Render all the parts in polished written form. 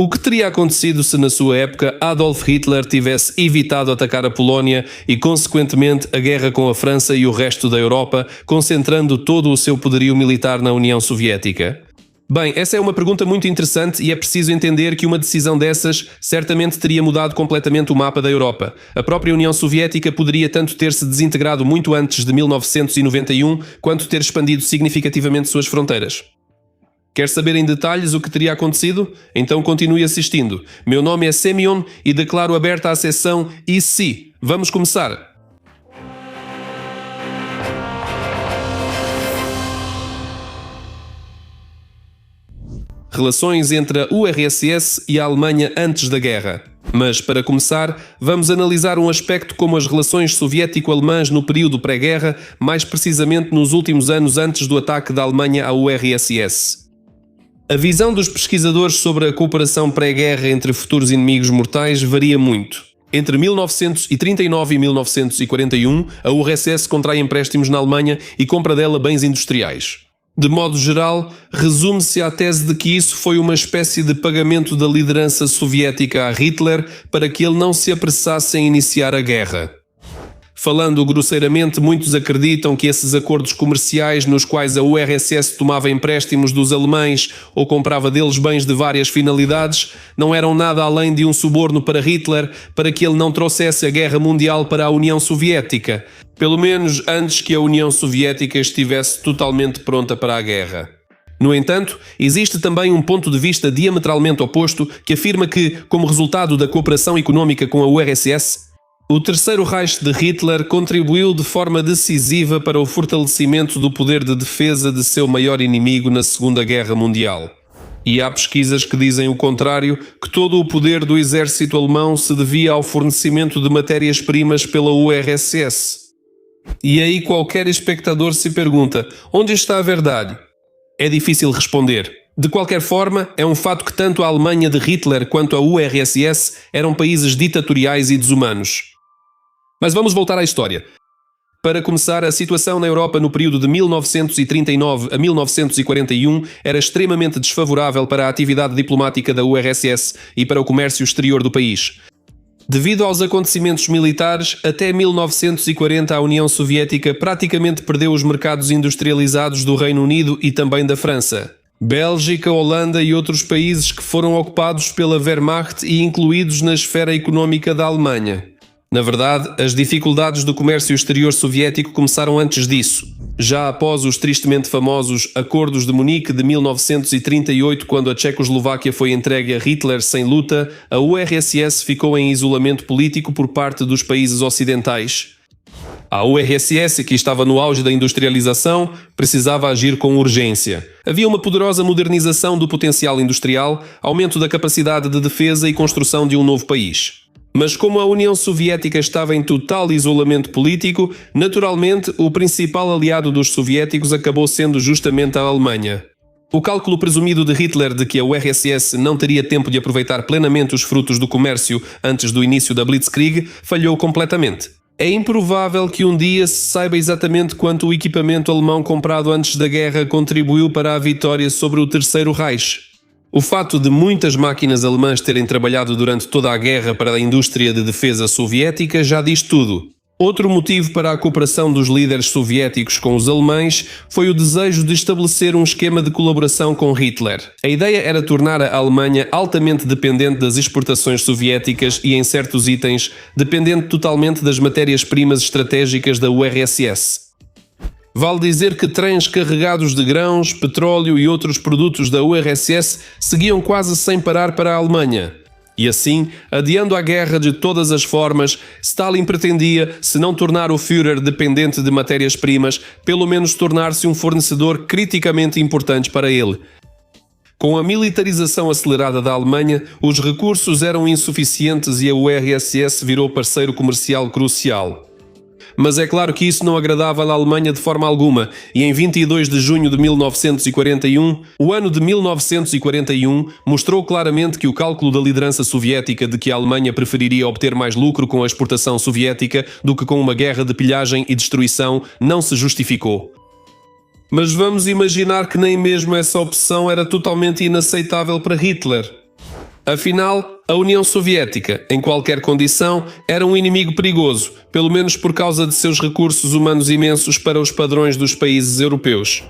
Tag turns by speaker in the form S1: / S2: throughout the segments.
S1: O que teria acontecido se, na sua época, Adolf Hitler tivesse evitado atacar a Polónia e, consequentemente, a guerra com a França e o resto da Europa, concentrando todo o seu poderio militar na União Soviética? Bem, essa é uma pergunta muito interessante e é preciso entender que uma decisão dessas certamente teria mudado completamente o mapa da Europa. A própria União Soviética poderia tanto ter-se desintegrado muito antes de 1991, quanto ter expandido significativamente suas fronteiras. Quer saber em detalhes o que teria acontecido? Então continue assistindo. Meu nome é Semyon e declaro aberta a seção E se? Vamos começar! Relações entre a URSS e a Alemanha antes da guerra. Mas, para começar, vamos analisar um aspecto como as relações soviético-alemãs no período pré-guerra, mais precisamente nos últimos anos antes do ataque da Alemanha à URSS. A visão dos pesquisadores sobre a cooperação pré-guerra entre futuros inimigos mortais varia muito. Entre 1939 e 1941, a URSS contrai empréstimos na Alemanha e compra dela bens industriais. De modo geral, resume-se à tese de que isso foi uma espécie de pagamento da liderança soviética a Hitler para que ele não se apressasse em iniciar a guerra. Falando grosseiramente, muitos acreditam que esses acordos comerciais nos quais a URSS tomava empréstimos dos alemães ou comprava deles bens de várias finalidades não eram nada além de um suborno para Hitler para que ele não trouxesse a guerra mundial para a União Soviética, pelo menos antes que a União Soviética estivesse totalmente pronta para a guerra. No entanto, existe também um ponto de vista diametralmente oposto que afirma que, como resultado da cooperação económica com a URSS, o Terceiro Reich de Hitler contribuiu de forma decisiva para o fortalecimento do poder de defesa de seu maior inimigo na Segunda Guerra Mundial. E há pesquisas que dizem o contrário, que todo o poder do exército alemão se devia ao fornecimento de matérias-primas pela URSS. E aí qualquer espectador se pergunta, onde está a verdade? É difícil responder. De qualquer forma, é um fato que tanto a Alemanha de Hitler quanto a URSS eram países ditatoriais e desumanos. Mas vamos voltar à história. Para começar, a situação na Europa no período de 1939 a 1941 era extremamente desfavorável para a atividade diplomática da URSS e para o comércio exterior do país. Devido aos acontecimentos militares, até 1940 a União Soviética praticamente perdeu os mercados industrializados do Reino Unido e também da França. Bélgica, Holanda e outros países que foram ocupados pela Wehrmacht e incluídos na esfera económica da Alemanha. Na verdade, as dificuldades do comércio exterior soviético começaram antes disso. Já após os tristemente famosos Acordos de Munique de 1938, quando a Tchecoslováquia foi entregue a Hitler sem luta, a URSS ficou em isolamento político por parte dos países ocidentais. A URSS, que estava no auge da industrialização, precisava agir com urgência. Havia uma poderosa modernização do potencial industrial, aumento da capacidade de defesa e construção de um novo país. Mas como a União Soviética estava em total isolamento político, naturalmente o principal aliado dos soviéticos acabou sendo justamente a Alemanha. O cálculo presumido de Hitler de que a URSS não teria tempo de aproveitar plenamente os frutos do comércio antes do início da Blitzkrieg falhou completamente. É improvável que um dia se saiba exatamente quanto o equipamento alemão comprado antes da guerra contribuiu para a vitória sobre o Terceiro Reich. O fato de muitas máquinas alemãs terem trabalhado durante toda a guerra para a indústria de defesa soviética já diz tudo. Outro motivo para a cooperação dos líderes soviéticos com os alemães foi o desejo de estabelecer um esquema de colaboração com Hitler. A ideia era tornar a Alemanha altamente dependente das exportações soviéticas e, em certos itens, dependente totalmente das matérias-primas estratégicas da URSS. Vale dizer que trens carregados de grãos, petróleo e outros produtos da URSS seguiam quase sem parar para a Alemanha. E assim, adiando a guerra de todas as formas, Stalin pretendia, se não tornar o Führer dependente de matérias-primas, pelo menos tornar-se um fornecedor criticamente importante para ele. Com a militarização acelerada da Alemanha, os recursos eram insuficientes e a URSS virou parceiro comercial crucial. Mas é claro que isso não agradava à Alemanha de forma alguma, e em 22 de junho de 1941, o ano de 1941 mostrou claramente que o cálculo da liderança soviética de que a Alemanha preferiria obter mais lucro com a exportação soviética do que com uma guerra de pilhagem e destruição não se justificou. Mas vamos imaginar que nem mesmo essa opção era totalmente inaceitável para Hitler. Afinal, a União Soviética, em qualquer condição, era um inimigo perigoso, pelo menos por causa de seus recursos humanos imensos para os padrões dos países europeus.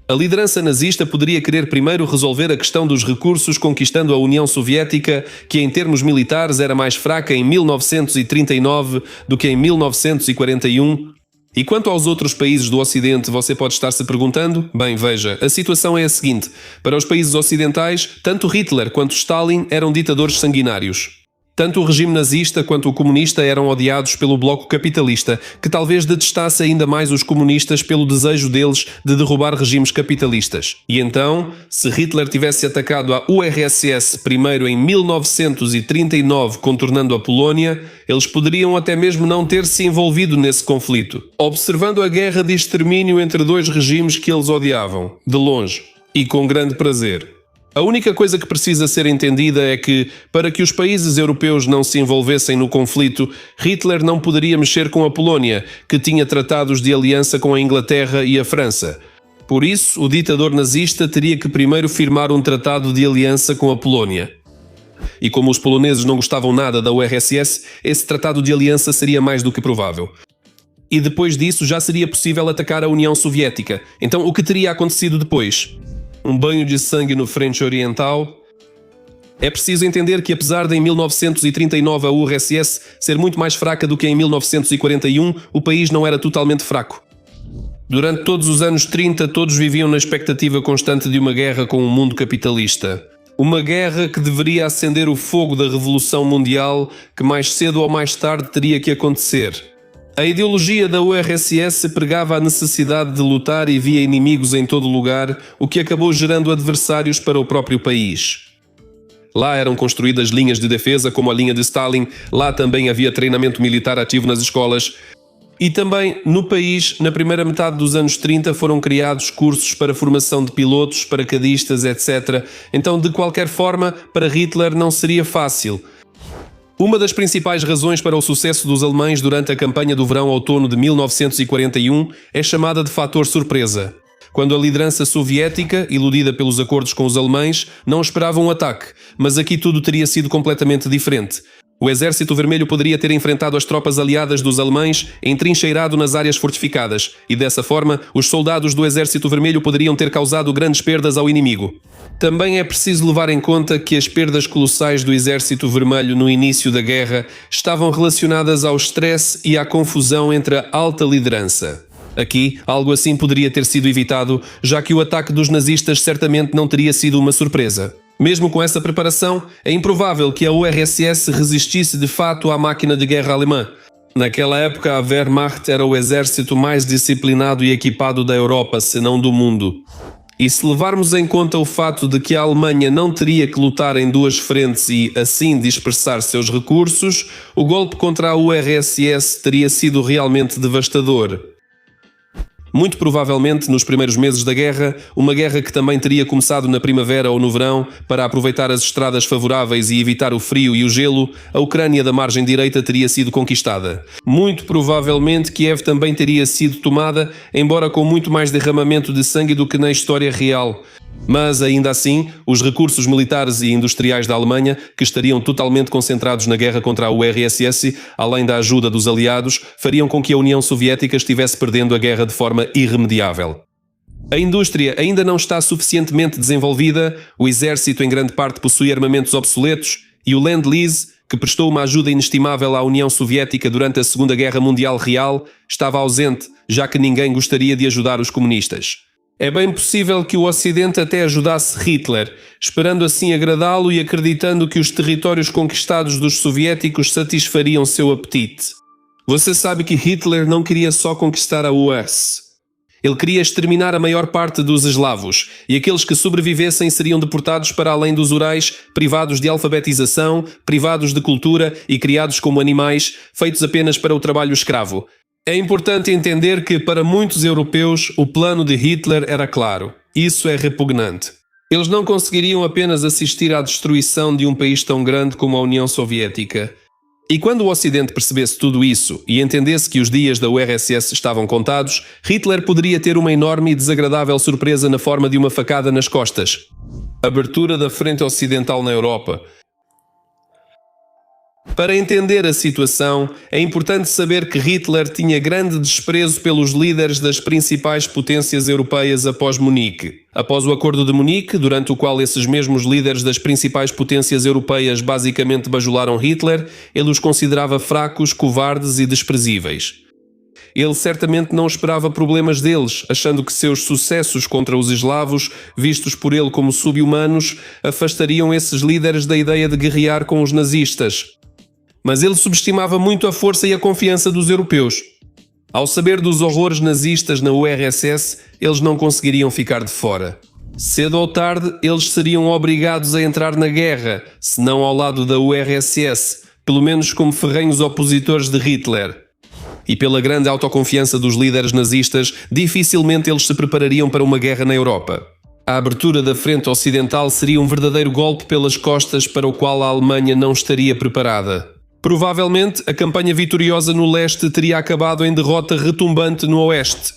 S1: A liderança nazista poderia querer primeiro resolver a questão dos recursos conquistando a União Soviética, que em termos militares era mais fraca em 1939 do que em 1941. E quanto aos outros países do Ocidente, você pode estar se perguntando? Bem, veja, a situação é a seguinte. Para os países ocidentais, tanto Hitler quanto Stalin eram ditadores sanguinários. Tanto o regime nazista quanto o comunista eram odiados pelo bloco capitalista, que talvez detestasse ainda mais os comunistas pelo desejo deles de derrubar regimes capitalistas. E então, se Hitler tivesse atacado a URSS primeiro em 1939, contornando a Polónia, eles poderiam até mesmo não ter se envolvido nesse conflito, observando a guerra de extermínio entre dois regimes que eles odiavam, de longe, e com grande prazer. A única coisa que precisa ser entendida é que, para que os países europeus não se envolvessem no conflito, Hitler não poderia mexer com a Polónia, que tinha tratados de aliança com a Inglaterra e a França. Por isso, o ditador nazista teria que primeiro firmar um tratado de aliança com a Polónia. E como os poloneses não gostavam nada da URSS, esse tratado de aliança seria mais do que provável. E depois disso já seria possível atacar a União Soviética. Então, o que teria acontecido depois? Um banho de sangue no frente oriental? É preciso entender que apesar de em 1939 a URSS ser muito mais fraca do que em 1941, o país não era totalmente fraco. Durante todos os anos 30, todos viviam na expectativa constante de uma guerra com o mundo capitalista. Uma guerra que deveria acender o fogo da Revolução Mundial, que mais cedo ou mais tarde teria que acontecer. A ideologia da URSS pregava a necessidade de lutar e via inimigos em todo lugar, o que acabou gerando adversários para o próprio país. Lá eram construídas linhas de defesa, como a linha de Stalin, lá também havia treinamento militar ativo nas escolas. E também, no país, na primeira metade dos anos 30, foram criados cursos para formação de pilotos, paraquedistas, etc. Então, de qualquer forma, para Hitler não seria fácil. Uma das principais razões para o sucesso dos alemães durante a campanha do verão-outono de 1941 é chamada de fator surpresa. Quando a liderança soviética, iludida pelos acordos com os alemães, não esperava um ataque, mas aqui tudo teria sido completamente diferente. O Exército Vermelho poderia ter enfrentado as tropas aliadas dos alemães entrincheirado nas áreas fortificadas, e dessa forma, os soldados do Exército Vermelho poderiam ter causado grandes perdas ao inimigo. Também é preciso levar em conta que as perdas colossais do Exército Vermelho no início da guerra estavam relacionadas ao stress e à confusão entre a alta liderança. Aqui, algo assim poderia ter sido evitado, já que o ataque dos nazistas certamente não teria sido uma surpresa. Mesmo com essa preparação, é improvável que a URSS resistisse de fato à máquina de guerra alemã. Naquela época, a Wehrmacht era o exército mais disciplinado e equipado da Europa, se não do mundo. E se levarmos em conta o fato de que a Alemanha não teria que lutar em duas frentes e, assim, dispersar seus recursos, o golpe contra a URSS teria sido realmente devastador. Muito provavelmente, nos primeiros meses da guerra, uma guerra que também teria começado na primavera ou no verão, para aproveitar as estradas favoráveis e evitar o frio e o gelo, a Ucrânia da margem direita teria sido conquistada. Muito provavelmente, Kiev também teria sido tomada, embora com muito mais derramamento de sangue do que na história real. Mas, ainda assim, os recursos militares e industriais da Alemanha, que estariam totalmente concentrados na guerra contra a URSS, além da ajuda dos aliados, fariam com que a União Soviética estivesse perdendo a guerra de forma irremediável. A indústria ainda não está suficientemente desenvolvida, o exército em grande parte possui armamentos obsoletos e o Lend-Lease, que prestou uma ajuda inestimável à União Soviética durante a Segunda Guerra Mundial Real, estava ausente, já que ninguém gostaria de ajudar os comunistas. É bem possível que o Ocidente até ajudasse Hitler, esperando assim agradá-lo e acreditando que os territórios conquistados dos soviéticos satisfariam seu apetite. Você sabe que Hitler não queria só conquistar a URSS. Ele queria exterminar a maior parte dos eslavos, e aqueles que sobrevivessem seriam deportados para além dos Urais, privados de alfabetização, privados de cultura e criados como animais, feitos apenas para o trabalho escravo. É importante entender que, para muitos europeus, o plano de Hitler era claro. Isso é repugnante. Eles não conseguiriam apenas assistir à destruição de um país tão grande como a União Soviética. E quando o Ocidente percebesse tudo isso e entendesse que os dias da URSS estavam contados, Hitler poderia ter uma enorme e desagradável surpresa na forma de uma facada nas costas. Abertura da frente ocidental na Europa. Para entender a situação, é importante saber que Hitler tinha grande desprezo pelos líderes das principais potências europeias após Munique. Após o Acordo de Munique, durante o qual esses mesmos líderes das principais potências europeias basicamente bajularam Hitler, ele os considerava fracos, covardes e desprezíveis. Ele certamente não esperava problemas deles, achando que seus sucessos contra os eslavos, vistos por ele como sub-humanos, afastariam esses líderes da ideia de guerrear com os nazistas. Mas ele subestimava muito a força e a confiança dos europeus. Ao saber dos horrores nazistas na URSS, eles não conseguiriam ficar de fora. Cedo ou tarde, eles seriam obrigados a entrar na guerra, se não ao lado da URSS, pelo menos como ferrenhos opositores de Hitler. E pela grande autoconfiança dos líderes nazistas, dificilmente eles se preparariam para uma guerra na Europa. A abertura da frente ocidental seria um verdadeiro golpe pelas costas para o qual a Alemanha não estaria preparada. Provavelmente, a campanha vitoriosa no leste teria acabado em derrota retumbante no oeste.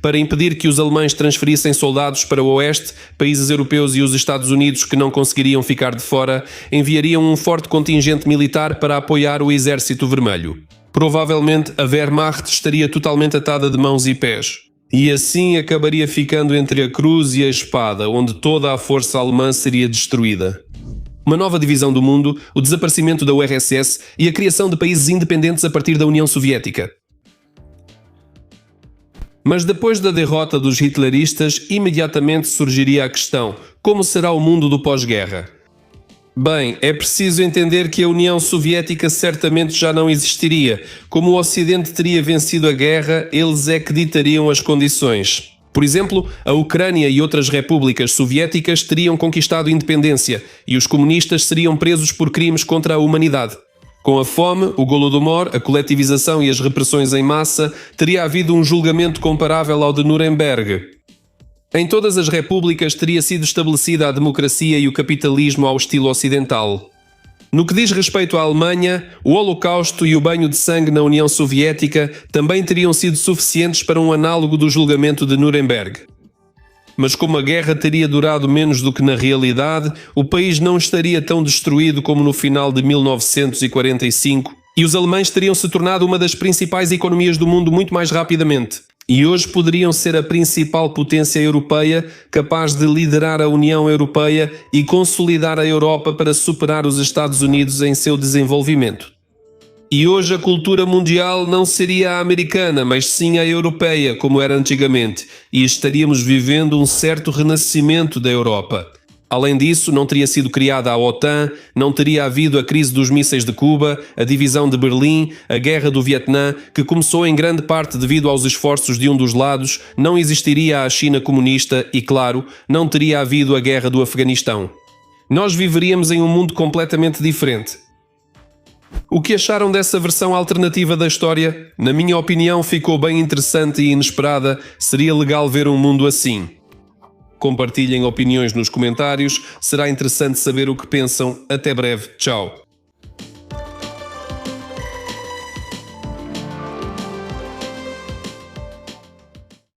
S1: Para impedir que os alemães transferissem soldados para o oeste, países europeus e os Estados Unidos, que não conseguiriam ficar de fora, enviariam um forte contingente militar para apoiar o Exército Vermelho. Provavelmente, a Wehrmacht estaria totalmente atada de mãos e pés. E assim acabaria ficando entre a cruz e a espada, onde toda a força alemã seria destruída. Uma nova divisão do mundo, o desaparecimento da URSS e a criação de países independentes a partir da União Soviética. Mas depois da derrota dos hitleristas, imediatamente surgiria a questão: como será o mundo do pós-guerra? Bem, é preciso entender que a União Soviética certamente já não existiria. Como o Ocidente teria vencido a guerra, eles é que ditariam as condições. Por exemplo, a Ucrânia e outras repúblicas soviéticas teriam conquistado independência e os comunistas seriam presos por crimes contra a humanidade. Com a fome, o Golodomor, a coletivização e as repressões em massa, teria havido um julgamento comparável ao de Nuremberg. Em todas as repúblicas teria sido estabelecida a democracia e o capitalismo ao estilo ocidental. No que diz respeito à Alemanha, o Holocausto e o banho de sangue na União Soviética também teriam sido suficientes para um análogo do julgamento de Nuremberg. Mas como a guerra teria durado menos do que na realidade, o país não estaria tão destruído como no final de 1945 e os alemães teriam se tornado uma das principais economias do mundo muito mais rapidamente. E hoje poderiam ser a principal potência europeia, capaz de liderar a União Europeia e consolidar a Europa para superar os Estados Unidos em seu desenvolvimento. E hoje a cultura mundial não seria a americana, mas sim a europeia, como era antigamente, e estaríamos vivendo um certo renascimento da Europa. Além disso, não teria sido criada a OTAN, não teria havido a crise dos mísseis de Cuba, a divisão de Berlim, a guerra do Vietnã, que começou em grande parte devido aos esforços de um dos lados, não existiria a China comunista e, claro, não teria havido a guerra do Afeganistão. Nós viveríamos em um mundo completamente diferente. O que acharam dessa versão alternativa da história? Na minha opinião, ficou bem interessante e inesperada. Seria legal ver um mundo assim. Compartilhem opiniões nos comentários, será interessante saber o que pensam. Até breve, tchau!